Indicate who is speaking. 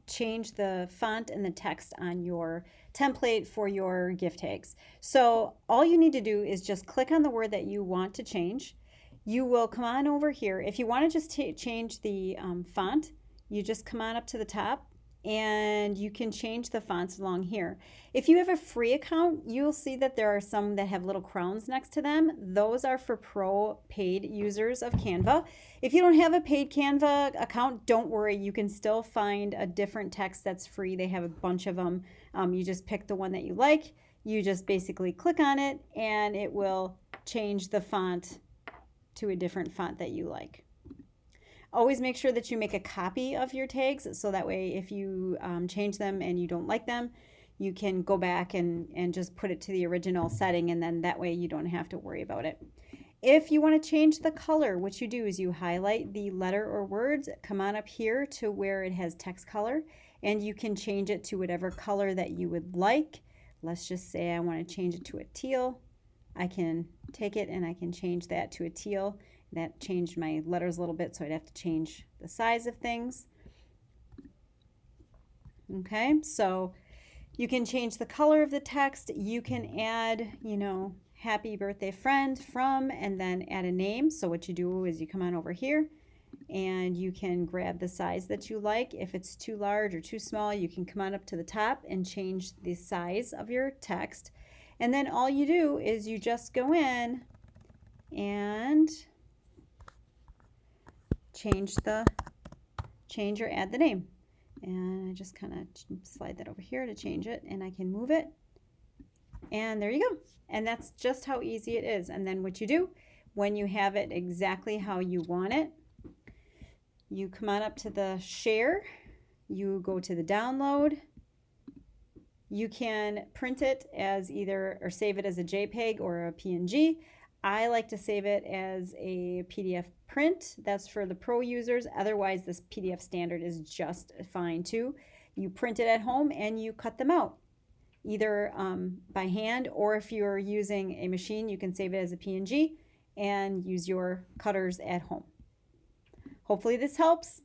Speaker 1: change the font and the text on your template for your gift tags. So all you need to do is just click on the word that you want to change. You will come on over here. If you want to just change the font, you just come on up to the top and you can change the fonts along here. If you have a free account, you'll see that there are some that have little crowns next to them. Those are for pro paid users of Canva. If you don't have a paid Canva account, don't worry. You can still find a different text that's free. They have a bunch of them. You just pick the one that you like. You just basically click on it and it will change the font to a different font that you like. Always make sure that you make a copy of your tags so that way if you change them and you don't like them, you can go back and just put it to the original setting, and then that way you don't have to worry about it. If you want to change the color, what you do is you highlight the letter or words, come on up here to where it has text color, and you can change it to whatever color that you would like. Let's just say I want to change it to a teal. I can take it and I can change that to a teal. That changed my letters a little bit, so I'd have to change the size of things. Okay, so you can change the color of the text. You can add, happy birthday friend from, and then add a name. So what you do is you come on over here and you can grab the size that you like. If it's too large or too small, you can come on up to the top and change the size of your text. And then all you do is you just go in and change or add the name. And I just kind of slide that over here to change it, and I can move it. And there you go. And that's just how easy it is. And then what you do, when you have it exactly how you want it, you come on up to the share, you go to the download, you can print it as either, or save it as a JPEG or a PNG. I like to save it as a PDF print. That's for the pro users. Otherwise, this PDF standard is just fine too. You print it at home and you cut them out, either by hand, or if you're using a machine, you can save it as a PNG and use your cutters at home. Hopefully this helps.